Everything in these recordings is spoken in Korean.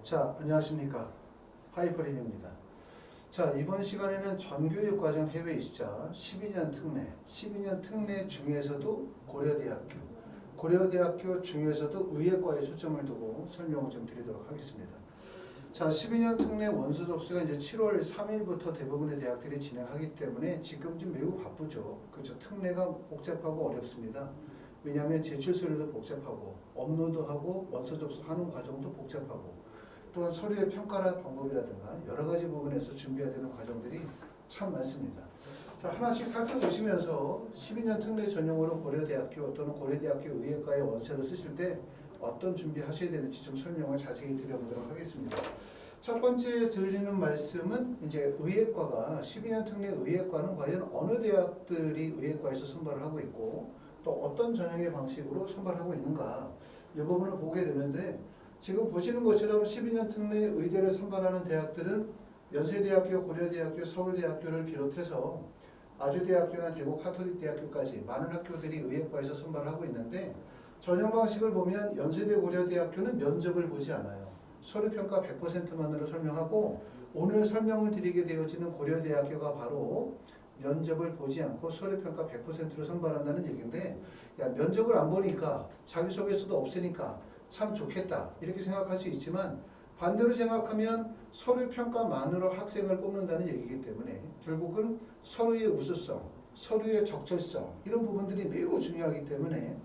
자, 안녕하십니까. 하이퍼린입니다. 자, 이번 시간에는 전교육과정 해외 이수자 12년 특례 중에서도 고려대학교 중에서도 의예과에 초점을 두고 설명을 좀 드리도록 하겠습니다. 자, 12년 특례 원서 접수가 이제 7월 3일부터 대부분의 대학들이 진행하기 때문에 지금 좀 매우 바쁘죠. 그렇죠. 특례가 복잡하고 어렵습니다. 왜냐하면 제출 서류도 복잡하고 업로드하고 원서 접수하는 과정도 복잡하고 또한 서류의 평가라 방법이라든가 여러 가지 부분에서 준비해야 되는 과정들이 참 많습니다. 자, 하나씩 살펴보시면서 12년 특례 전형으로 고려대학교 또는 고려대학교 의예과의 원서를 쓰실 때 어떤 준비하셔야 되는지 좀 설명을 자세히 드려보도록 하겠습니다. 첫 번째 드리는 말씀은 이제 의예과가 12년 특례 의예과는 과연 어느 대학들이 의예과에서 선발을 하고 있고 또 어떤 전형의 방식으로 선발하고 있는가 이 부분을 보게 되는데 지금 보시는 것처럼 12년 특례 의대를 선발하는 대학들은 연세대학교, 고려대학교, 서울대학교를 비롯해서 아주대학교나 대구 카톨릭대학교까지 많은 학교들이 의예과에서 선발을 하고 있는데 전형 방식을 보면 연세대 고려대학교는 면접을 보지 않아요. 서류평가 100%만으로 설명하고 오늘 설명을 드리게 되어지는 고려대학교가 바로 면접을 보지 않고 서류평가 100%로 선발한다는 얘기인데 야, 면접을 안 보니까 자기소개서도 없으니까 참 좋겠다 이렇게 생각할 수 있지만 반대로 생각하면 서류평가만으로 학생을 뽑는다는 얘기이기 때문에 결국은 서류의 우수성, 서류의 적절성 이런 부분들이 매우 중요하기 때문에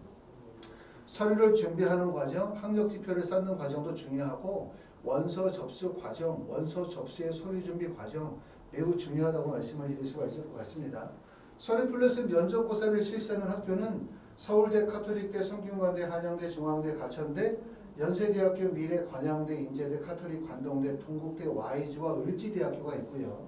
서류를 준비하는 과정, 학력지표를 쌓는 과정도 중요하고 원서 접수 과정, 원서 접수의 서류 준비 과정 매우 중요하다고 말씀을 드릴 수가 있을 것 같습니다. 서류 플러스 면접고사를 실시하는 학교는 서울대, 카톨릭대, 성균관대, 한양대, 중앙대, 가천대, 연세대학교, 미래, 관양대, 인제대, 카톨릭, 관동대, 동국대, YG와 을지대학교가 있고요.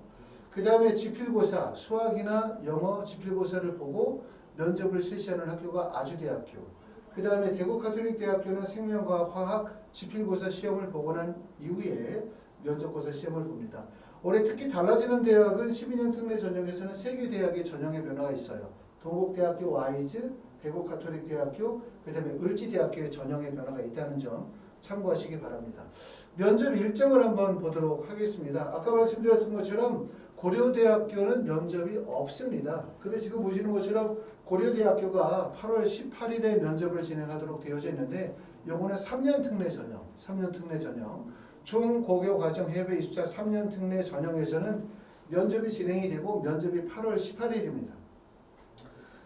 그 다음에 지필고사, 수학이나 영어 지필고사를 보고 면접을 실시하는 학교가 아주대학교. 그 다음에 대구 카톨릭대학교는 생명과학, 화학, 지필고사 시험을 보고 난 이후에 면접고사 시험을 봅니다. 올해 특히 달라지는 대학은 12년 특례 전형에서는 3개 대학의 전형의 변화가 있어요. 동국대학교 와이즈, 대구 카톨릭대학교, 그 다음에 을지대학교의 전형의 변화가 있다는 점 참고하시기 바랍니다. 면접 일정을 한번 보도록 하겠습니다. 아까 말씀드렸던 것처럼 고려대학교는 면접이 없습니다. 근데 지금 보시는 것처럼 고려대학교가 8월 18일에 면접을 진행하도록 되어져 있는데 요거는 3년 특례 전형, 중고교 과정 해외 이수자 3년 특례 전형에서는 면접이 진행이 되고 면접이 8월 18일입니다.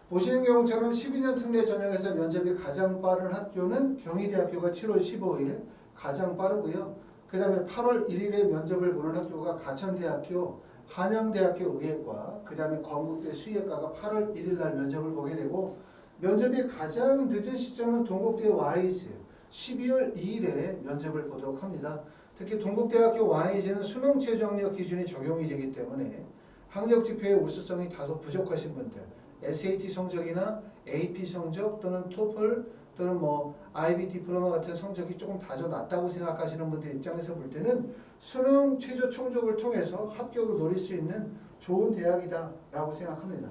보시는 경우처럼 12년 특례 전형에서 면접이 가장 빠른 학교는 경희대학교가 7월 15일 가장 빠르고요. 그 다음에 8월 1일에 면접을 보는 학교가 가천대학교, 한양대학교 의예과, 그 다음에 건국대 수의예과가 8월 1일 날 면접을 보게 되고 면접이 가장 늦은 시점은 동국대 와이즈 12월 2일에 면접을 보도록 합니다. 특히 동국대학교 와이즈는 수능 최저학력 기준이 적용이 되기 때문에 학력지표의 우수성이 다소 부족하신 분들 SAT 성적이나 AP 성적 또는 토플 또는 IB 디플로마 같은 성적이 조금 다소 낮다고 생각하시는 분들 입장에서 볼 때는 수능 최저 총적을 통해서 합격을 노릴 수 있는 좋은 대학이다 라고 생각합니다.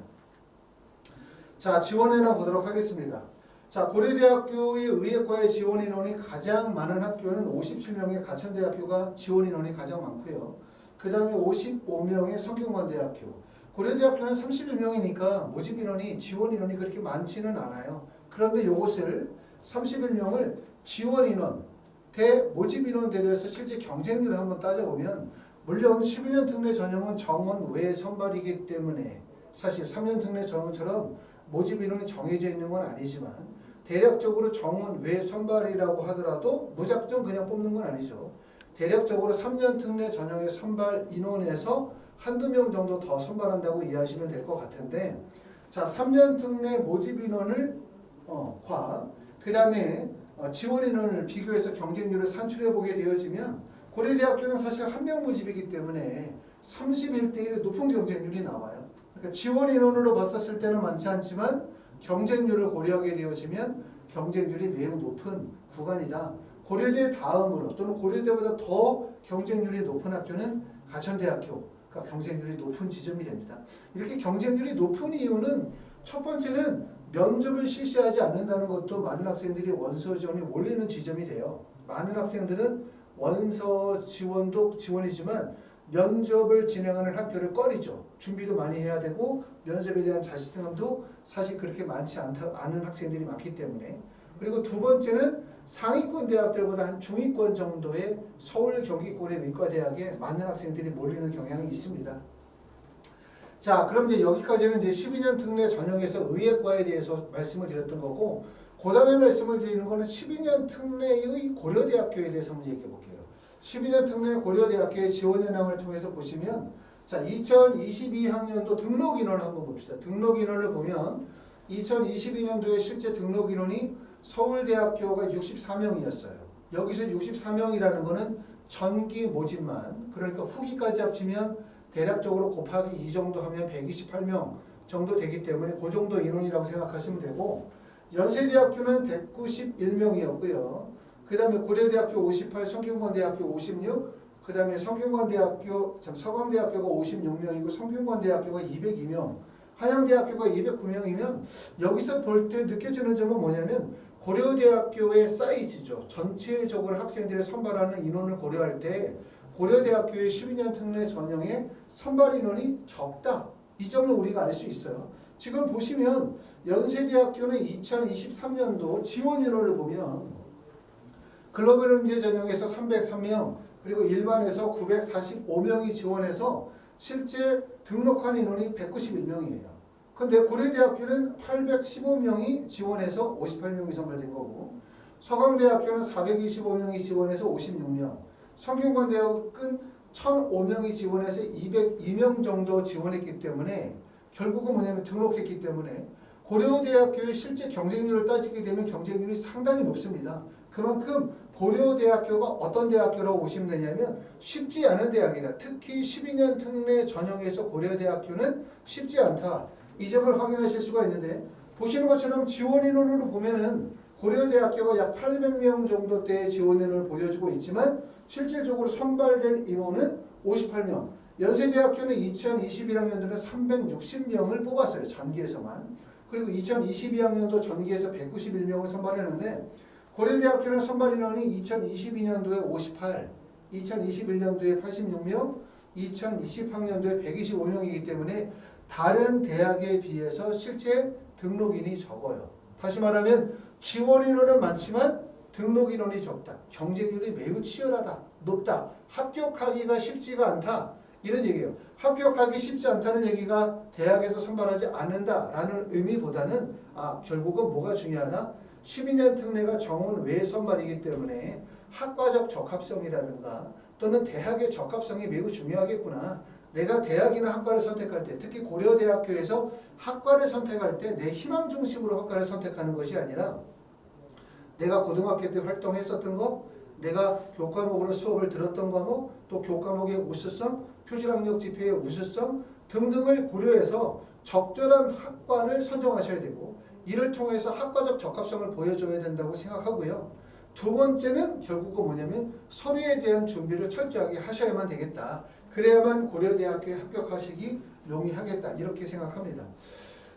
자, 지원 인원 보도록 하겠습니다. 자, 고려대학교의 의예과의 지원 인원이 가장 많은 학교는 57명의 가천대학교가 지원 인원이 가장 많고요. 그 다음에 55명의 성균관대학교, 고려대학교는 31명이니까 모집 인원이 지원 인원이 그렇게 많지는 않아요. 그런데 이것을 31명을 지원 인원 대 모집 인원 대로해서 실제 경쟁률을 한번 따져보면 물론 12년 특례 전형은 정원 외 선발이기 때문에 사실 3년 특례 전형처럼 모집 인원이 정해져 있는 건 아니지만 대략적으로 정원 외 선발이라고 하더라도 무작정 그냥 뽑는 건 아니죠. 대략적으로 3년 특례 전형의 선발 인원에서 한두 명 정도 더 선발한다고 이해하시면 될 것 같은데 자, 3년 특례 모집 인원을 그 다음에 지원 인원을 비교해서 경쟁률을 산출해 보게 되어지면 고려대학교는 사실 한 명 모집이기 때문에 31대 1의 높은 경쟁률이 나와요. 그러니까 지원 인원으로 봤었을 때는 많지 않지만 경쟁률을 고려하게 되어지면 경쟁률이 매우 높은 구간이다. 고려대 다음으로 또는 고려대보다 더 경쟁률이 높은 학교는 가천대학교가 경쟁률이 높은 지점이 됩니다. 이렇게 경쟁률이 높은 이유는 첫 번째는 면접을 실시하지 않는다는 것도 많은 학생들이 원서 지원에 몰리는 지점이 돼요. 많은 학생들은 원서 지원도 지원이지만 면접을 진행하는 학교를 꺼리죠. 준비도 많이 해야 되고 면접에 대한 자신감도 사실 그렇게 많지 않은 학생들이 많기 때문에. 그리고 두 번째는 상위권 대학들보다 한 중위권 정도의 서울 경기권의 의과대학에 많은 학생들이 몰리는 경향이 있습니다. 자, 그럼 이제 여기까지는 이제 12년 특례 전형에서 의예과에 대해서 말씀을 드렸던 거고, 그 다음에 말씀을 드리는 거는 12년 특례의 고려대학교에 대해서 한번 얘기해 볼게요. 12년 특례 고려대학교의 지원 현황을 통해서 보시면, 자, 2022학년도 등록 인원을 한번 봅시다. 등록 인원을 보면 2022년도에 실제 등록 인원이 서울대학교가 64명이었어요. 여기서 64명이라는 거는 전기 모집만, 그러니까 후기까지 합치면 대략적으로 곱하기 2 정도 하면 128명 정도 되기 때문에 그 정도 인원이라고 생각하시면 되고, 연세대학교는 191명이었고요. 그 다음에 고려대학교 58, 성균관대학교 56, 그 다음에 서강대학교가 56명이고 성균관대학교가 202명, 한양대학교가 209명이면 여기서 볼 때 느껴지는 점은 뭐냐면 고려대학교의 사이즈죠. 전체적으로 학생들을 선발하는 인원을 고려할 때 고려대학교의 12년 특례 전형의 선발 인원이 적다. 이 점을 우리가 알 수 있어요. 지금 보시면 연세대학교는 2023년도 지원 인원을 보면 글로벌 인재 전형에서 303명, 그리고 일반에서 945명이 지원해서 실제 등록한 인원이 191명이에요. 근데 고려대학교는 815명이 지원해서 58명이 선발된 거고, 서강대학교는 425명이 지원해서 56명, 성균관대학은 1005명이 지원해서 202명 정도 지원했기 때문에 결국은 뭐냐면 등록했기 때문에 고려대학교의 실제 경쟁률을 따지게 되면 경쟁률이 상당히 높습니다. 그만큼 고려대학교가 어떤 대학교라고 보시면 되냐면 쉽지 않은 대학이다. 특히 12년 특례 전형에서 고려대학교는 쉽지 않다. 이 점을 확인하실 수가 있는데, 보시는 것처럼 지원 인원으로 보면은 고려대학교가 약 800명 정도대의 지원 인원을 보여주고 있지만 실질적으로 선발된 인원은 58명. 연세대학교는 2021학년도는 360명을 뽑았어요. 전기에서만. 그리고 2022학년도 전기에서 191명을 선발했는데, 고려대학교는 선발 인원이 2022년도에 58, 2021년도에 86명, 2020학년도에 125명이기 때문에 다른 대학에 비해서 실제 등록인이 적어요. 다시 말하면 지원 인원은 많지만 등록 인원이 적다. 경쟁률이 매우 치열하다. 높다. 합격하기가 쉽지가 않다. 이런 얘기예요. 합격하기 쉽지 않다는 얘기가 대학에서 선발하지 않는다라는 의미보다는 결국은 뭐가 중요하다? 12년 특례가 정원 외 선발이기 때문에 학과적 적합성이라든가 또는 대학의 적합성이 매우 중요하겠구나. 내가 대학이나 학과를 선택할 때, 특히 고려대학교에서 학과를 선택할 때 내 희망 중심으로 학과를 선택하는 것이 아니라 내가 고등학교 때 활동했었던 거, 내가 교과목으로 수업을 들었던 과목, 또 교과목의 우수성, 표준학력 지표의 우수성 등등을 고려해서 적절한 학과를 선정하셔야 되고, 이를 통해서 학과적 적합성을 보여줘야 된다고 생각하고요. 두 번째는 결국은 뭐냐면 서류에 대한 준비를 철저하게 하셔야만 되겠다. 그래야만 고려대학교에 합격하시기 용이하겠다. 이렇게 생각합니다.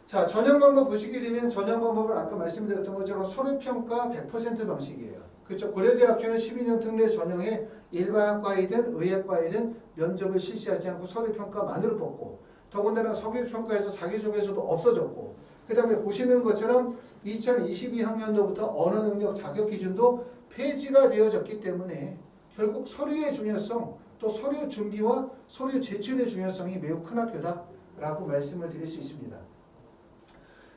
자, 전형 방법 보시게 되면 전형 방법은 아까 말씀드렸던 것처럼 서류평가 100% 방식이에요. 그렇죠. 고려대학교는 12년 특례 전형에 일반 학과이든 의예과이든 면접을 실시하지 않고 서류평가만으로 뽑고, 더군다나 서류평가에서 자기소개서도 없어졌고, 그 다음에 보시는 것처럼 2022학년도부터 언어 능력 자격 기준도 폐지가 되어졌기 때문에 결국 서류의 중요성, 또 서류 준비와 서류 제출의 중요성이 매우 큰 학교다라고 말씀을 드릴 수 있습니다.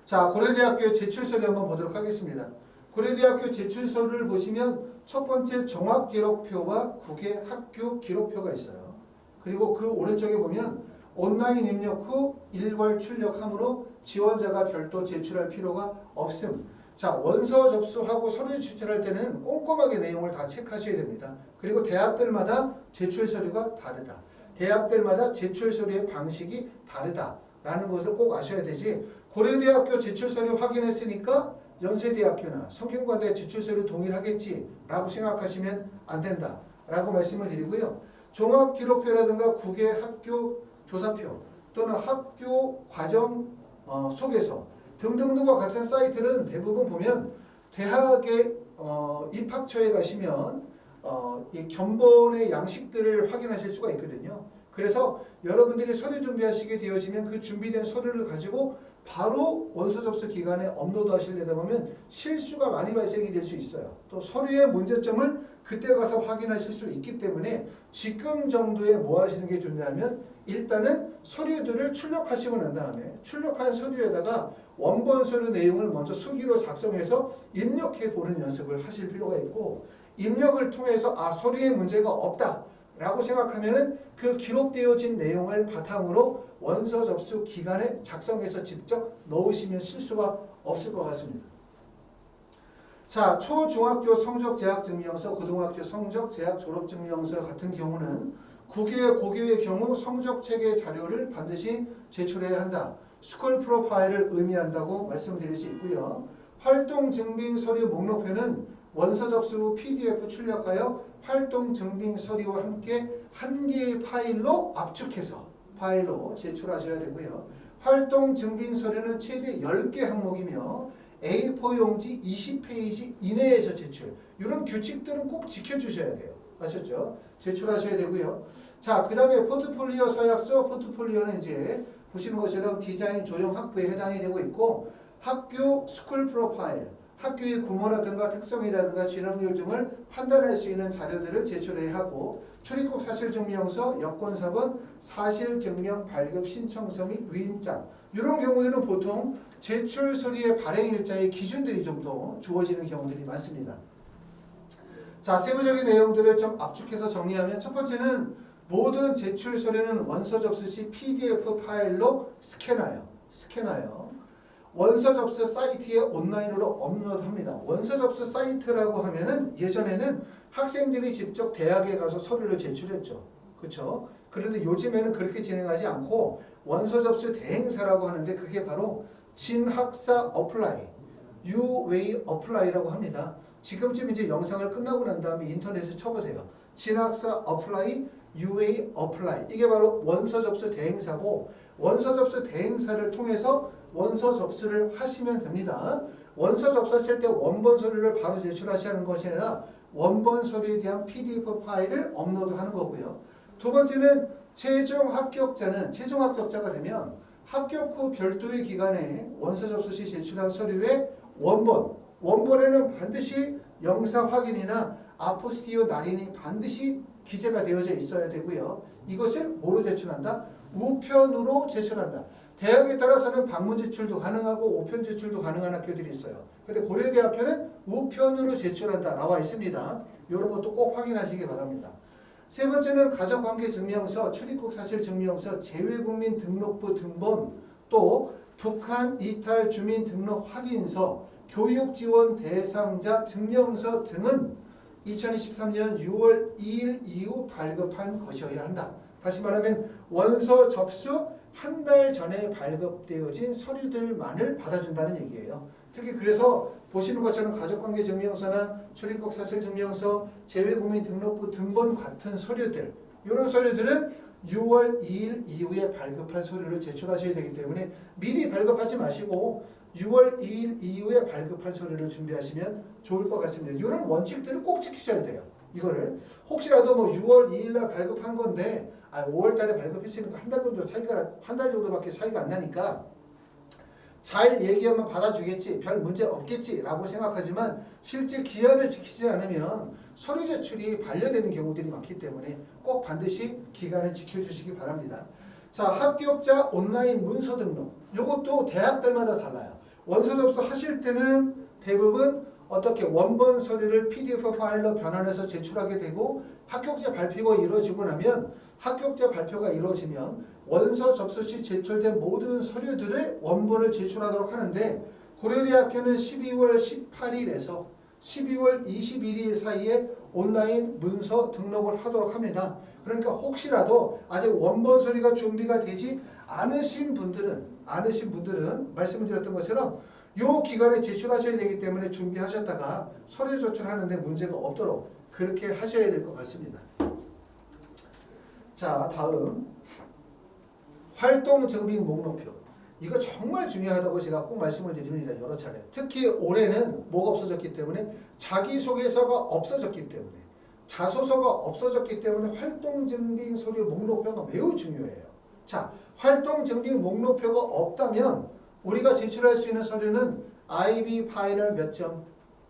자, 고려대학교 제출서를 한번 보도록 하겠습니다. 고려대학교 제출서를 보시면 첫 번째 종합기록표와 국외 학교 기록표가 있어요. 그리고 그 오른쪽에 보면 온라인 입력 후 일괄 출력하므로 지원자가 별도 제출할 필요가 없음. 자, 원서 접수하고 서류 제출할 때는 꼼꼼하게 내용을 다 체크하셔야 됩니다. 그리고 대학들마다 제출 서류가 다르다. 대학들마다 제출 서류의 방식이 다르다라는 것을 꼭 아셔야 되지, 고려대학교 제출 서류 확인했으니까 연세대학교나 성균관대 제출 서류 동일하겠지라고 생각하시면 안 된다라고 말씀을 드리고요. 종합기록표라든가 국외 학교 조사표 또는 학교 과정 소개서 등등등과 같은 사이트는 대부분 보면 대학의 입학처에 가시면 이 견본의 양식들을 확인하실 수가 있거든요. 그래서 여러분들이 서류 준비하시게 되어지면 그 준비된 서류를 가지고 바로 원서 접수 기간에 업로드 하시려다 보면 실수가 많이 발생이 될 수 있어요. 또 서류의 문제점을 그때 가서 확인하실 수 있기 때문에 지금 정도에 뭐 하시는 게 좋냐면 일단은 서류들을 출력하시고 난 다음에 출력한 서류에다가 원본 서류 내용을 먼저 수기로 작성해서 입력해 보는 연습을 하실 필요가 있고, 입력을 통해서 서류에 문제가 없다 라고 생각하면은 그 기록되어진 내용을 바탕으로 원서 접수 기간에 작성해서 직접 넣으시면 실수가 없을 것 같습니다. 자, 초중학교 성적 재학 증명서, 고등학교 성적 재학 졸업 증명서 같은 경우는 국외 고교의 경우 성적 체계 자료를 반드시 제출해야 한다. 스쿨 프로파일을 의미한다고 말씀드릴 수 있고요. 활동 증빙 서류 목록표는 원서 접수 후 PDF 출력하여 활동 증빙 서류와 함께 한 개의 파일로 압축해서 파일로 제출하셔야 되고요. 활동 증빙 서류는 최대 10개 항목이며 A4 용지 20페이지 이내에서 제출. 이런 규칙들은 꼭 지켜주셔야 돼요. 아셨죠? 제출하셔야 되고요. 자, 그 다음에 포트폴리오 서약서. 포트폴리오는 이제 보시는 것처럼 디자인 조형 학부에 해당이 되고 있고, 학교 스쿨 프로파일, 학교의 규모라든가 특성이라든가 진학률 등을 판단할 수 있는 자료들을 제출해야 하고, 출입국 사실증명서, 여권사본, 사실증명 발급 신청서 및 위임장, 이런 경우에는 보통 제출 서류의 발행일자의 기준들이 좀 더 주어지는 경우들이 많습니다. 자, 세부적인 내용들을 좀 압축해서 정리하면, 첫 번째는 모든 제출 서류는 원서 접수 시 PDF 파일로 스캔하여 원서 접수 사이트에 온라인으로 업로드합니다. 원서 접수 사이트라고 하면은 예전에는 학생들이 직접 대학에 가서 서류를 제출했죠. 그렇죠? 그런데 요즘에는 그렇게 진행하지 않고 원서 접수 대행사라고 하는데, 그게 바로 진학사 어플라이, 유웨이 어플라이라고 합니다. 지금쯤 이제 영상을 끝나고 난 다음에 인터넷에 쳐보세요. 진학사 어플라이, 유웨이 어플라이. 이게 바로 원서 접수 대행사고, 원서 접수 대행사를 통해서 원서 접수를 하시면 됩니다. 원서 접수하실 때 원본 서류를 바로 제출하시는 것이 아니라 원본 서류에 대한 PDF 파일을 업로드하는 거고요. 두 번째는 최종 합격자가 되면 합격 후 별도의 기간에 원서 접수 시 제출한 서류의 원본에는 반드시 영사 확인이나 아포스티오 날인이 반드시 기재가 되어져 있어야 되고요. 이것을 뭐로 제출한다? 우편으로 제출한다. 대학에 따라서는 방문 제출도 가능하고 우편 제출도 가능한 학교들이 있어요. 근데 고려대학교는 우편으로 제출한다 나와 있습니다. 이런 것도 꼭 확인하시기 바랍니다. 세 번째는 가족관계증명서, 출입국 사실증명서, 재외국민 등록부 등본, 또 북한 이탈 주민등록 확인서, 교육지원 대상자 증명서 등은 2023년 6월 2일 이후 발급한 것이어야 한다. 다시 말하면 원서 접수 한 달 전에 발급되어진 서류들만을 받아준다는 얘기예요. 특히 그래서 보시는 것처럼 가족관계증명서나 출입국 사실증명서, 재외국민 등록부 등본 같은 서류들, 이런 서류들은 6월 2일 이후에 발급한 서류를 제출하셔야 되기 때문에 미리 발급하지 마시고 6월 2일 이후에 발급한 서류를 준비하시면 좋을 것 같습니다. 이런 원칙들을 꼭 지키셔야 돼요. 이거를 혹시라도 뭐 6월 2일 날 발급한 건데 5월 달에 발급했으니까 한 달 정도밖에 차이가 안 나니까 잘 얘기하면 받아주겠지, 별 문제 없겠지라고 생각하지만 실제 기한을 지키지 않으면 서류 제출이 반려되는 경우들이 많기 때문에 꼭 반드시 기간을 지켜주시기 바랍니다. 자, 합격자 온라인 문서 등록, 이것도 대학들마다 달라요. 원서 접수하실 때는 대부분 어떻게 원본 서류를 PDF 파일로 변환해서 제출하게 되고, 합격자 발표가 이루어지면 원서 접수 시 제출된 모든 서류들의 원본을 제출하도록 하는데, 고려대학교는 12월 18일에서 12월 21일 사이에 온라인 문서 등록을 하도록 합니다. 그러니까 혹시라도 아직 원본 서류가 준비가 되지 않으신 분들은 말씀을 드렸던 것처럼 이 기간에 제출하셔야 되기 때문에 준비하셨다가 서류 제출하는데 문제가 없도록 그렇게 하셔야 될 것 같습니다. 자, 다음 활동 증빙 목록표. 이거 정말 중요하다고 제가 꼭 말씀을 드립니다. 여러 차례. 특히 올해는 뭐가 없어졌기 때문에 자기소개서가 없어졌기 때문에 자소서가 없어졌기 때문에 활동증빙 서류 목록표가 매우 중요해요. 자, 활동증빙 목록표가 없다면 우리가 제출할 수 있는 서류는 IB 파이널 몇 점,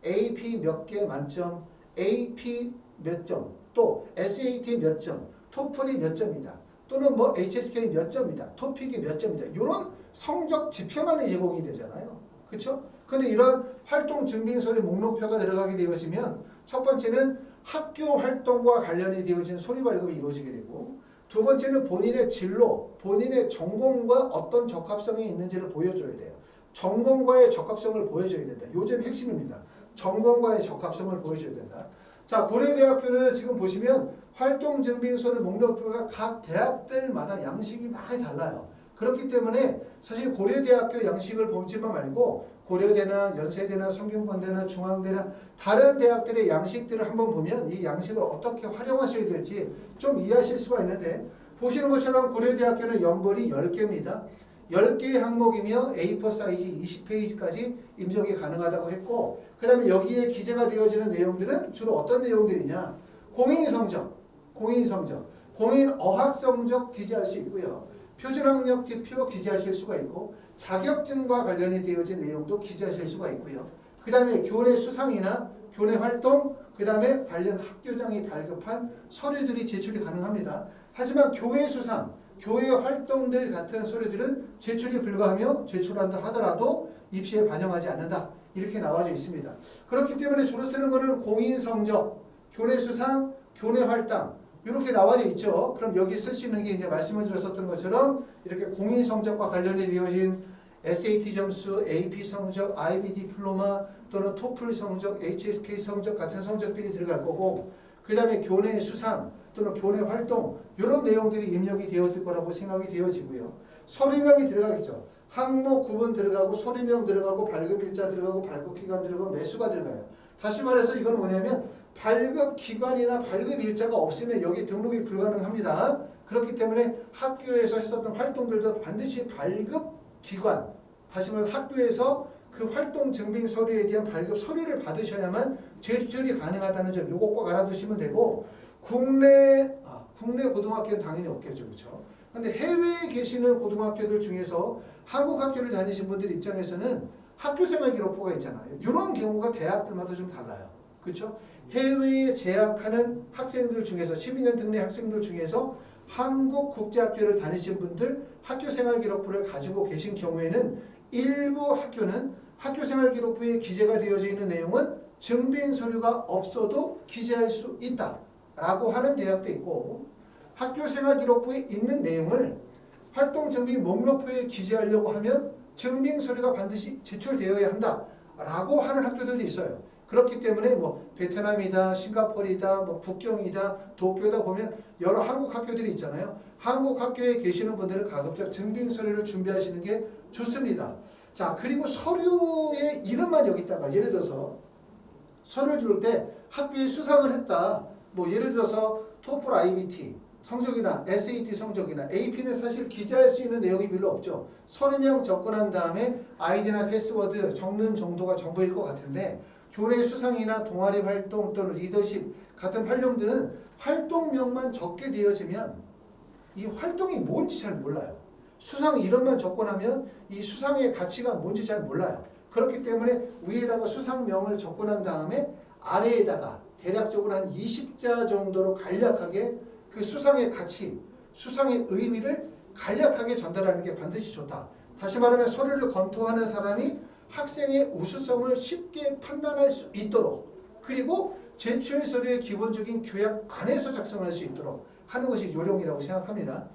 AP 몇 개 만점, AP 몇 점, 또 SAT 몇 점, 토플이 몇 점이다. 또는 뭐 HSK 몇 점이다. 토픽이 몇 점이다. 이런 성적 지표만이 제공이 되잖아요. 그렇죠? 근데 이런 활동 증빙 서류 목록표가 들어가게 되어지면 첫 번째는 학교 활동과 관련이 되어진 서류 발급이 이루어지게 되고, 두 번째는 본인의 진로, 본인의 전공과 어떤 적합성이 있는지를 보여줘야 돼요. 전공과의 적합성을 보여줘야 된다. 요즘 핵심입니다. 전공과의 적합성을 보여줘야 된다. 자, 고려대학교는 지금 보시면 활동증빙서류 목록표가 각 대학들마다 양식이 많이 달라요. 그렇기 때문에 사실 고려대학교 양식을 보지만 말고 고려대나 연세대나 성균관대나 중앙대나 다른 대학들의 양식들을 한번 보면 이 양식을 어떻게 활용하셔야 될지 좀 이해하실 수가 있는데, 보시는 것처럼 고려대학교는 연벌이 10개입니다. 10개의 항목이며 A4 사이즈 20페이지까지 입력이 가능하다고 했고, 그 다음에 여기에 기재가 되어지는 내용들은 주로 어떤 내용들이냐, 공인성적, 공인 어학성적 기재할 수 있고요. 표준학력 지표 기재하실 수가 있고, 자격증과 관련이 되어진 내용도 기재하실 수가 있고요. 그 다음에 교내 수상이나 교내 활동, 그 다음에 관련 학교장이 발급한 서류들이 제출이 가능합니다. 하지만 교회 수상, 교회 활동들 같은 서류들은 제출이 불가하며 제출한다 하더라도 입시에 반영하지 않는다. 이렇게 나와져 있습니다. 그렇기 때문에 주로 쓰는 것은 공인성적, 교내 수상, 교내 활동 이렇게 나와져 있죠. 그럼 여기 쓸 수 있는 게 이제 말씀을 드렸었던 것처럼 이렇게 공인성적과 관련이 되어진 SAT 점수, AP 성적, IB 디플로마 또는 토플 성적, HSK 성적 같은 성적들이 들어갈 거고, 그 다음에 교내 수상 또는 교내 활동 이런 내용들이 입력이 되어질 거라고 생각이 되어지고요. 서류명이 들어가겠죠. 항목 구분 들어가고 서류명 들어가고 발급일자 들어가고 발급기간 들어가고 매수가 들어가요. 다시 말해서 이건 뭐냐면 발급기관이나 발급일자가 없으면 여기 등록이 불가능합니다. 그렇기 때문에 학교에서 했었던 활동들도 반드시 발급기관, 다시 말해서 학교에서 그 활동 증빙 서류에 대한 발급 서류를 받으셔야만 제출이 가능하다는 점 요거 꼭 알아두시면 되고, 국내 고등학교는 당연히 없겠죠. 그렇죠? 근데 해외에 계시는 고등학교들 중에서 한국 학교를 다니신 분들 입장에서는 학교생활 기록부가 있잖아요. 이런 경우가 대학들마다 좀 달라요. 그렇죠? 해외에 재학하는 학생들 중에서 12년 특례 학생들 중에서 한국 국제학교를 다니신 분들 학교생활 기록부를 가지고 계신 경우에는 일부 학교는 학교생활 기록부에 기재가 되어져 있는 내용은 증빙 서류가 없어도 기재할 수 있다라고 하는 대학도 있고, 학교생활 기록부에 있는 내용을 활동 증빙 목록표에 기재하려고 하면 증빙 서류가 반드시 제출되어야 한다라고 하는 학교들도 있어요. 그렇기 때문에 뭐 베트남이다, 싱가포르이다, 뭐 북경이다, 도쿄다 보면 여러 한국 학교들이 있잖아요. 한국 학교에 계시는 분들은 가급적 증빙 서류를 준비하시는 게 좋습니다. 자, 그리고 서류의 이름만 여기다가 예를 들어서 서류를 줄 때 학교에 수상을 했다. 뭐 예를 들어서 토플 IBT 성적이나 SAT 성적이나 AP는 사실 기재할 수 있는 내용이 별로 없죠. 서류명 접근한 다음에 아이디나 패스워드 적는 정도가 전부일 것 같은데, 교내 수상이나 동아리 활동 또는 리더십 같은 활동들은 활동명만 적게 되어지면 이 활동이 뭔지 잘 몰라요. 수상 이름만 접근하면 이 수상의 가치가 뭔지 잘 몰라요. 그렇기 때문에 위에다가 수상명을 접근한 다음에 아래에다가 대략적으로 한 20자 정도로 간략하게 그 수상의 가치, 수상의 의미를 간략하게 전달하는 게 반드시 좋다. 다시 말하면 서류를 검토하는 사람이 학생의 우수성을 쉽게 판단할 수 있도록, 그리고 제출 서류의 기본적인 교약 안에서 작성할 수 있도록 하는 것이 요령이라고 생각합니다.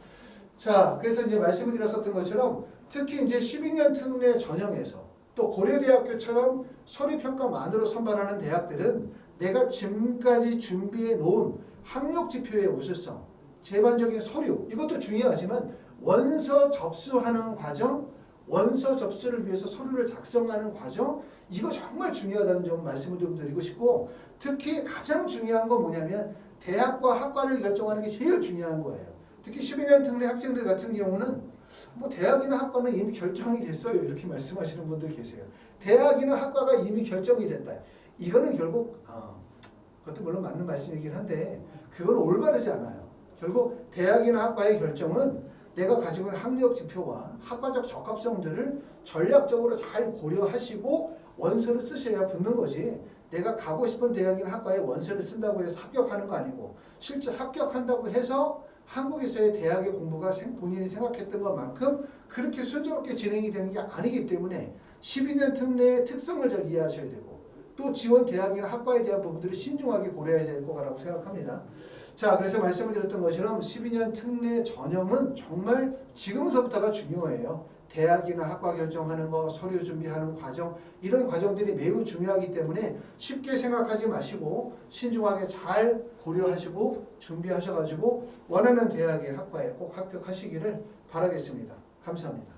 자, 그래서 이제 말씀을 드렸었던 것처럼 특히 이제 12년 특례 전형에서 또 고려대학교처럼 서류평가만으로 선발하는 대학들은 내가 지금까지 준비해 놓은 학력지표의 우수성, 제반적인 서류, 이것도 중요하지만 원서 접수하는 과정, 원서 접수를 위해서 서류를 작성하는 과정, 이거 정말 중요하다는 점 말씀을 좀 드리고 싶고, 특히 가장 중요한 건 뭐냐면 대학과 학과를 결정하는 게 제일 중요한 거예요. 특히 12년 특례 학생들 같은 경우는 뭐 대학이나 학과는 이미 결정이 됐어요. 이렇게 말씀하시는 분들 계세요. 대학이나 학과가 이미 결정이 됐다. 이거는 결국 그것도 물론 맞는 말씀이긴 한데 그건 올바르지 않아요. 결국 대학이나 학과의 결정은 내가 가지고 있는 학력 지표와 학과적 적합성들을 전략적으로 잘 고려하시고 원서를 쓰셔야 붙는 거지. 내가 가고 싶은 대학이나 학과에 원서를 쓴다고 해서 합격하는 거 아니고 실제 합격한다고 해서 한국에서의 대학의 공부가 본인이 생각했던 것만큼 그렇게 순조롭게 진행이 되는 게 아니기 때문에 12년 특례의 특성을 잘 이해하셔야 되고 또 지원 대학이나 학과에 대한 부분들을 신중하게 고려해야 될 거라고 생각합니다. 자, 그래서 말씀을 드렸던 것처럼 12년 특례 전형은 정말 지금서부터가 중요해요. 대학이나 학과 결정하는 거, 서류 준비하는 과정, 이런 과정들이 매우 중요하기 때문에 쉽게 생각하지 마시고 신중하게 잘 고려하시고 준비하셔가지고 원하는 대학의 학과에 꼭 합격하시기를 바라겠습니다. 감사합니다.